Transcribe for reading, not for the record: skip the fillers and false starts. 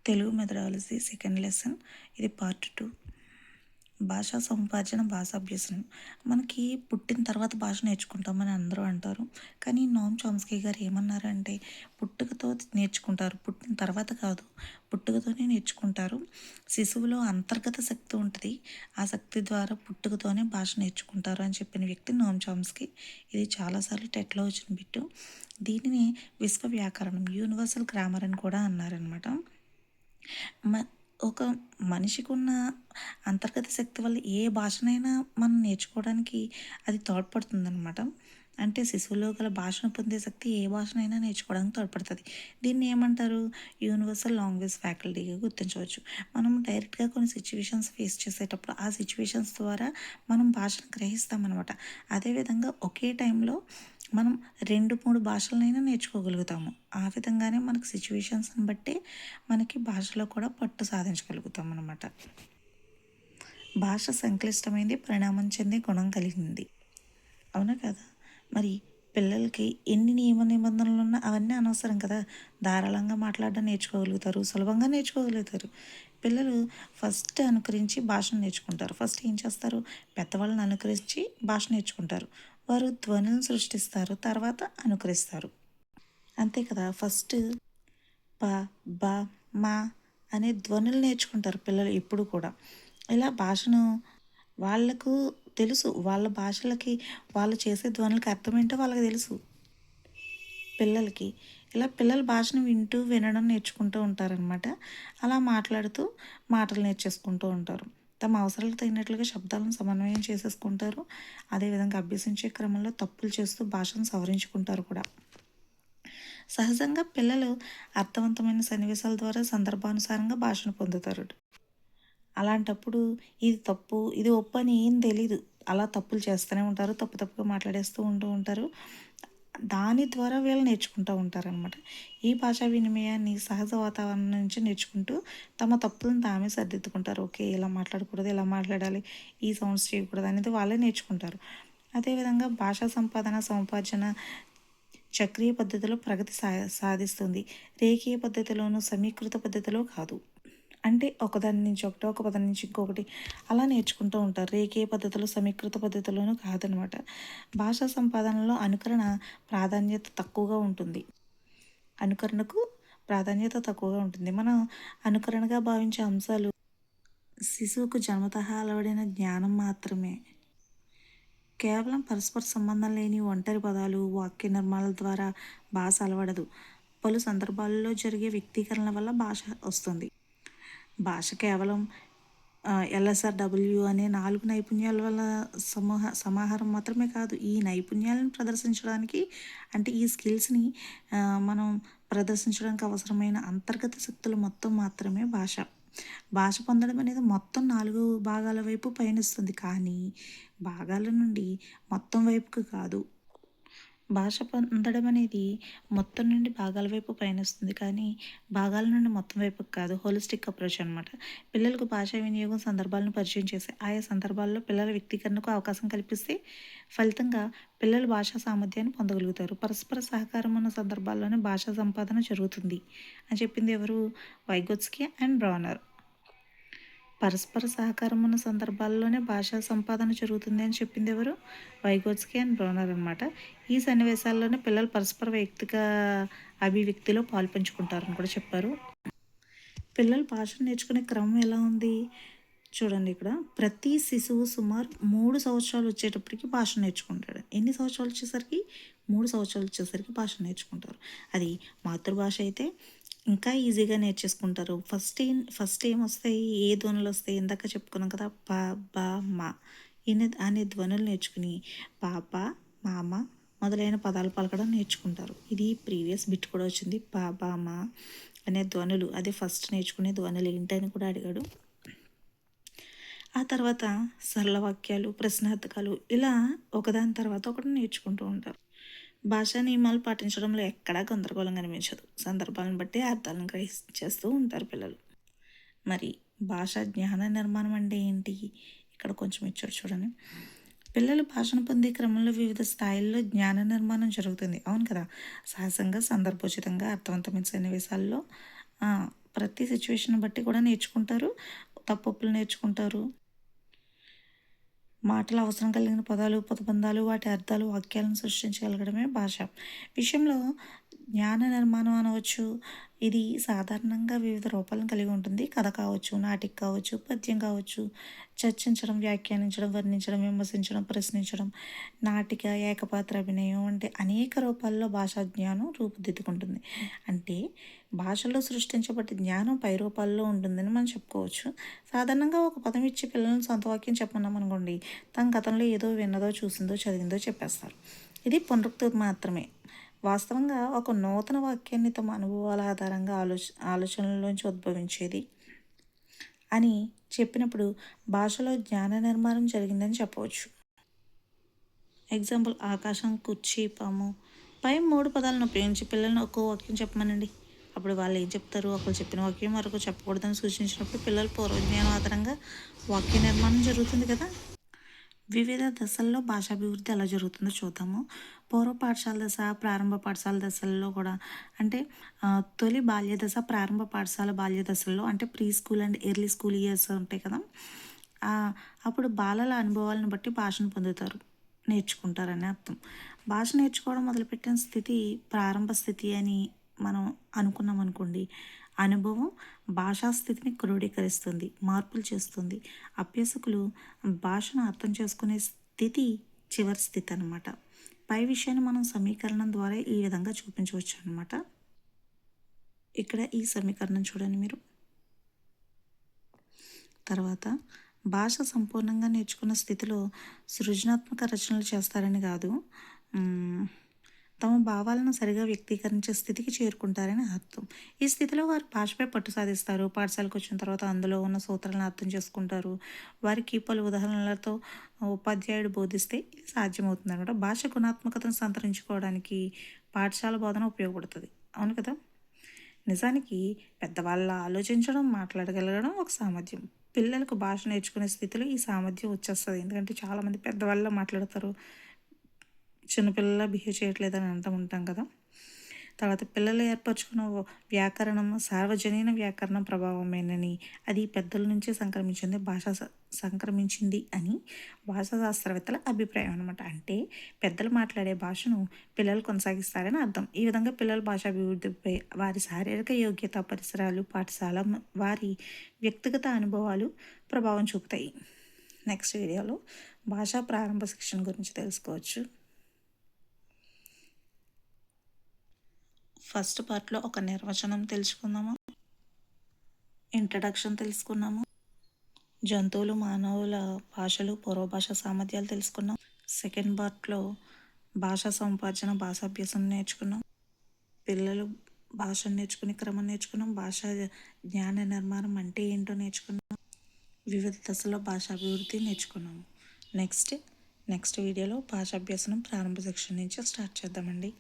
Telugu methodology second lesson. ఇది part 2. భాషా సముపార్జన, భాషాభ్యసనం. మనకి పుట్టిన తర్వాత భాష నేర్చుకుంటామని అందరూ అంటారు. కానీ నోమ్ చామ్స్కీ గారు ఏమన్నారంటే, పుట్టుకతో నేర్చుకుంటారు. పుట్టిన తర్వాత కాదు, పుట్టుకతోనే నేర్చుకుంటారు. శిశువులో అంతర్గత శక్తి ఉంటుంది. ఆ శక్తి ద్వారా పుట్టుకతోనే భాష నేర్చుకుంటారు అని చెప్పిన వ్యక్తి నోమ్ చామ్స్కీ. ఇది చాలాసార్లు టెట్లో వచ్చిన బిట్టు. దీనిని విశ్వ వ్యాకరణం, యూనివర్సల్ గ్రామర్ అని కూడా అన్నారనమాట. మ ఒక మనిషికి ఉన్న అంతర్గత శక్తి వల్ల ఏ భాషనైనా మనం నేర్చుకోవడానికి అది తోడ్పడుతుందనమాట. అంటే శిశువులో గల భాషను పొందే శక్తి ఏ భాషనైనా నేర్చుకోవడానికి తోడ్పడుతుంది. దీన్ని ఏమంటారు? యూనివర్సల్ లాంగ్వేజ్ ఫ్యాకల్టీగా గుర్తించవచ్చు. మనం డైరెక్ట్గా కొన్ని సిచ్యువేషన్స్ ఫేస్ చేసేటప్పుడు ఆ సిచ్యువేషన్స్ ద్వారా మనం భాషను గ్రహిస్తామన్నమాట. అదేవిధంగా ఒకే టైంలో మనం 2-3 భాషలనైనా నేర్చుకోగలుగుతాము. ఆ విధంగానే మనకు సిచ్యువేషన్స్ని బట్టి మనకి భాషలో కూడా పట్టు సాధించగలుగుతాం అన్నమాట. భాష సంక్లిష్టమైంది, పరిణామం చెందే గుణం కలిగింది. అవునా కదా? మరి పిల్లలకి ఎన్ని నియమ నిబంధనలు ఉన్నా అవన్నీ అనవసరం కదా. ధారాళంగా మాట్లాడడం నేర్చుకోగలుగుతారు, సులభంగా నేర్చుకోగలుగుతారు. పిల్లలు ఫస్ట్ అనుకరించి భాషను నేర్చుకుంటారు. ఫస్ట్ ఏం చేస్తారు? పెద్దవాళ్ళని అనుకరించి భాష నేర్చుకుంటారు. వారు ధ్వనులను సృష్టిస్తారు, తర్వాత అనుకరిస్తారు. అంతే కదా. ఫస్ట్ ప, బ, మా అనే ధ్వనులు నేర్చుకుంటారు పిల్లలు ఎప్పుడు కూడా. ఇలా భాషను వాళ్ళకు తెలుసు. వాళ్ళ భాషలకి వాళ్ళు చేసే ధ్వనులకి అర్థం ఏంటో వాళ్ళకి తెలుసు పిల్లలకి. ఇలా పిల్లల భాషను వింటూ వినడం నేర్చుకుంటూ ఉంటారనమాట. అలా మాట్లాడుతూ మాటలు నేర్చేసుకుంటూ ఉంటారు. తమ అవసరాలకు తగినట్లుగా శబ్దాలను సమన్వయం చేసేసుకుంటారు. అదేవిధంగా అభ్యసించే క్రమంలో తప్పులు చేస్తూ భాషను సవరించుకుంటారు కూడా. సహజంగా పిల్లలు అర్థవంతమైన సన్నివేశాల ద్వారా సందర్భానుసారంగా భాషను పొందుతారు. అలాంటప్పుడు ఇది తప్పు, ఇది ఒప్పు అని ఏం తెలీదు. అలా తప్పులు చేస్తూనే ఉంటారు. తప్పుగా మాట్లాడేస్తూ ఉంటారు. దాని ద్వారా వీళ్ళు నేర్చుకుంటూ ఉంటారనమాట. ఈ భాషా వినిమయాన్ని సహజ వాతావరణం నుంచి నేర్చుకుంటూ తమ తప్పులను తామే సరిదిద్దుకుంటారు. ఓకే, ఇలా మాట్లాడకూడదు, ఇలా మాట్లాడాలి, ఈ సౌండ్స్ చేయకూడదు అనేది వాళ్ళే నేర్చుకుంటారు. అదేవిధంగా భాషా సంపాదన, సముపార్జన చక్రీయ పద్ధతిలో ప్రగతి సాధిస్తుంది. రేఖీయ పద్ధతిలోనూ సమీకృత పద్ధతిలో కాదు. అంటే ఒకదాని నుంచి ఒకటి, ఒక పదం నుంచి ఇంకొకటి అలా నేర్చుకుంటూ ఉంటారు. రేఖీయ పద్ధతిలో, సమీకృత పద్ధతిలోనూ కాదనమాట. భాషా సంపాదనలో అనుకరణ ప్రాధాన్యత తక్కువగా ఉంటుంది. అనుకరణకు ప్రాధాన్యత తక్కువగా ఉంటుంది. మనం అనుకరణగా భావించే అంశాలు శిశువుకు జన్మతః అలవడిన జ్ఞానం మాత్రమే. కేవలం పరస్పర సంబంధం లేని ఒంటరి పదాలు, వాక్య నిర్మాణాల ద్వారా భాష అలవడదు. పలు సందర్భాల్లో జరిగే వ్యక్తీకరణల వల్ల భాష వస్తుంది. భాష కేవలం LSRW అనే 4 నైపుణ్యాల వల్ల సమాహారం మాత్రమే కాదు. ఈ నైపుణ్యాలను ప్రదర్శించడానికి, అంటే ఈ స్కిల్స్ని మనం ప్రదర్శించడానికి అవసరమైన అంతర్గత శక్తులు మొత్తం మాత్రమే భాష. భాష పొందడం అనేది మొత్తం 4 భాగాల వైపు పయనిస్తుంది, కానీ భాగాల నుండి మొత్తం వైపుకు కాదు. భాష పొందడం అనేది మొత్తం నుండి భాగాల వైపు పయనిస్తుంది, కానీ భాగాల నుండి మొత్తం వైపుకి కాదు. హోలిస్టిక్ అప్రోచ్ అనమాట. పిల్లలకు భాషా వినియోగం సందర్భాలను పరిచయం చేసి ఆయా సందర్భాల్లో పిల్లల వ్యక్తీకరణకు అవకాశం కల్పిస్తే ఫలితంగా పిల్లలు భాషా సామర్థ్యాన్ని పొందగలుగుతారు. పరస్పర సహకారం ఉన్న సందర్భాల్లోనే భాషా సంపాదన జరుగుతుంది అని చెప్పింది ఎవరు? వైగోత్స్కీ అండ్ బ్రౌనర్. పరస్పర సహకారం ఉన్న సందర్భాల్లోనే భాషా సంపాదన జరుగుతుంది అని చెప్పింది ఎవరు? వైగోత్స్కీ అండ్ బ్రౌనర్ అనమాట. ఈ సన్నివేశాల్లోనే పిల్లలు పరస్పర వ్యక్తిగత అభివ్యక్తిలో పాల్పంచుకుంటారని కూడా చెప్పారు. పిల్లలు భాషను నేర్చుకునే క్రమం ఎలా ఉంది చూడండి. ఇక్కడ ప్రతి శిశువు సుమారు 3 సంవత్సరాలు వచ్చేటప్పటికి భాష నేర్చుకుంటాడు. ఎన్ని సంవత్సరాలు వచ్చేసరికి? 3 సంవత్సరాలు వచ్చేసరికి భాష నేర్చుకుంటారు. అది మాతృభాష అయితే ఇంకా ఈజీగా నేర్చేసుకుంటారు. ఫస్ట్ ఏం వస్తాయి? ఏ ధ్వనులు వస్తాయి? ఇందాక చెప్పుకున్నాం కదా, ప, బ, మ అనే ధ్వనులు నేర్చుకుని పాప, మామ మొదలైన పదాలు పలకడం నేర్చుకుంటారు. ఇది ప్రీవియస్ బిట్ కూడా వచ్చింది. ప, బ, మ అనే ధ్వనులు, అదే ఫస్ట్ నేర్చుకునే ధ్వనులు ఏంటని కూడా అడిగాడు. ఆ తర్వాత సరళ వాక్యాలు, ప్రశ్నార్థకాలు ఇలా ఒకదాని తర్వాత ఒకటి నేర్చుకుంటూ ఉంటారు. భాషా నియమాలు పాటించడంలో ఎక్కడా గందరగోళం కనిపించదు. సందర్భాలను బట్టి అర్థాలను గ్రహించేస్తూ ఉంటారు పిల్లలు. మరి భాషా జ్ఞాన నిర్మాణం అంటే ఏంటి? ఇక్కడ కొంచెం ఇచ్చాడు చూడండి. పిల్లలు భాషను పొందే క్రమంలో వివిధ స్థాయిల్లో జ్ఞాన నిర్మాణం జరుగుతుంది. అవును కదా. సహజంగా, సందర్భోచితంగా, అర్థవంతమైన సన్నివేశాల్లో ప్రతి సిచ్యువేషన్ బట్టి కూడా నేర్చుకుంటారు. తప్పొప్పులు నేర్చుకుంటారు. మాటలు అవసరం కలిగిన పదాలు, పదబంధాలు, వాటి అర్థాలు, వాక్యాలను సృష్టించగలగడమే భాష. విషయంలో జ్ఞాన నిర్మాణం అనవచ్చు. ఇది సాధారణంగా వివిధ రూపాలను కలిగి ఉంటుంది. కథ కావచ్చు, నాటిక కావచ్చు, పద్యం కావచ్చు, చర్చించడం, వ్యాఖ్యానించడం, వర్ణించడం, విమర్శించడం, ప్రశ్నించడం, నాటిక, ఏకపాత్ర అభినయం వంటి అనేక రూపాల్లో భాషా జ్ఞానం రూపుదిద్దుకుంటుంది. అంటే భాషలో సృష్టించబడ్డ జ్ఞానం పై రూపాల్లో ఉంటుందని మనం చెప్పుకోవచ్చు. సాధారణంగా ఒక పదం ఇచ్చి పిల్లలను సొంత వాక్యం చెప్పమన్నాం అనుకోండి, తన గతంలో ఏదో విన్నదో, చూసిందో, చదివిందో చెప్పేస్తారు. ఇది పునరుక్తి మాత్రమే. వాస్తవంగా ఒక నూతన వాక్యాన్ని తమ అనుభవాల ఆధారంగా ఆలోచనల్లోంచి ఉద్భవించేది అని చెప్పినప్పుడు భాషలో జ్ఞాన నిర్మాణం జరిగిందని చెప్పవచ్చు. ఎగ్జాంపుల్ ఆకాశం, కుర్చీ, పాము పై 3 పదాలను ఉపయోగించి పిల్లలను ఒక్కో వాక్యం చెప్పమనండి. అప్పుడు వాళ్ళు ఏం చెప్తారు? ఒకరు చెప్పిన వాక్యం మరొకరు చెప్పకూడదని సూచించినప్పుడు పిల్లల పూర్వజ్ఞానం ఆధారంగా వాక్య నిర్మాణం జరుగుతుంది కదా. వివిధ దశల్లో భాషాభివృద్ధి ఎలా జరుగుతుందో చూద్దాము. పూర్వ పాఠశాల దశ, ప్రారంభ పాఠశాల దశల్లో కూడా అంటే తొలి బాల్య దశ, ప్రారంభ పాఠశాల బాల్య దశల్లో అంటే pre school and early school years ఉంటాయి కదా. అప్పుడు బాలల అనుభవాలను బట్టి భాషను పొందుతారు, నేర్చుకుంటారని అర్థం. భాష నేర్చుకోవడం మొదలుపెట్టిన స్థితి ప్రారంభ స్థితి అని మనం అనుకున్నాం అనుకోండి. అనుభవం భాషా స్థితిని క్రోడీకరిస్తుంది, మార్పులు చేస్తుంది. అభ్యాసకులు భాషను అర్థం చేసుకునే స్థితి చివరి స్థితి అనమాట. పై విషయాన్ని మనం సమీకరణం ద్వారా ఈ విధంగా చూపించవచ్చు అనమాట. ఇక్కడ ఈ సమీకరణం చూడండి మీరు. తర్వాత భాష సంపూర్ణంగా నేర్చుకున్న స్థితిలో సృజనాత్మక రచనలు చేస్తారని కాదు, తమ భావాలను సరిగా వ్యక్తీకరించే స్థితికి చేరుకుంటారని అర్థం. ఈ స్థితిలో వారు భాషపై పట్టు సాధిస్తారు. పాఠశాలకు వచ్చిన తర్వాత అందులో ఉన్న సూత్రాలను అర్థం చేసుకుంటారు. వారికి పలు ఉదాహరణలతో ఉపాధ్యాయుడు బోధిస్తే ఇది సాధ్యమవుతుంది అనమాట. భాష గుణాత్మకతను సంతరించుకోవడానికి పాఠశాల బోధన ఉపయోగపడుతుంది. అవును కదా. నిజానికి పెద్దవాళ్ళ ఆలోచించడం, మాట్లాడగలగడం ఒక సామర్థ్యం. పిల్లలకు భాష నేర్చుకునే స్థితిలో ఈ సామర్థ్యం వచ్చేస్తుంది. ఎందుకంటే చాలామంది పెద్దవాళ్ళ మాట్లాడతారు, చిన్నపిల్లల బిహేవ్ చేయట్లేదని అంటూ ఉంటాం కదా. తర్వాత పిల్లలు ఏర్పరచుకున్న వ్యాకరణం సార్వజనీన వ్యాకరణం ప్రభావమేనని, అది పెద్దల నుంచే సంక్రమించింది అని భాషా శాస్త్రవేత్తల అభిప్రాయం అనమాట. అంటే పెద్దలు మాట్లాడే భాషను పిల్లలు కొనసాగిస్తారని అర్థం. ఈ విధంగా పిల్లల భాషాభివృద్ధిపై వారి శారీరక యోగ్యత, పరిసరాలు, పాఠశాల, వారి వ్యక్తిగత అనుభవాలు ప్రభావం చూపుతాయి. నెక్స్ట్ వీడియోలో భాషా ప్రారంభ శిక్షణ గురించి తెలుసుకోవచ్చు. ఫస్ట్ పార్ట్లో ఒక నిర్వచనం తెలుసుకుందాము, ఇంట్రడక్షన్ తెలుసుకున్నాము, జంతువులు, మానవుల భాషలు, పూర్వభాష సామర్థ్యాలు తెలుసుకున్నాం. సెకండ్ పార్ట్లో భాషా సముపార్జన, భాషాభ్యాసం నేర్చుకున్నాం. పిల్లలు భాషను నేర్చుకునే క్రమం నేర్చుకున్నాం. భాషా జ్ఞాన నిర్మాణం అంటే ఏంటో నేర్చుకున్నాం. వివిధ దశలో భాషాభివృద్ధి నేర్చుకున్నాము. నెక్స్ట్ వీడియోలో భాషాభ్యాసం ప్రారంభ శిక్షణ నుంచి స్టార్ట్ చేద్దామండి.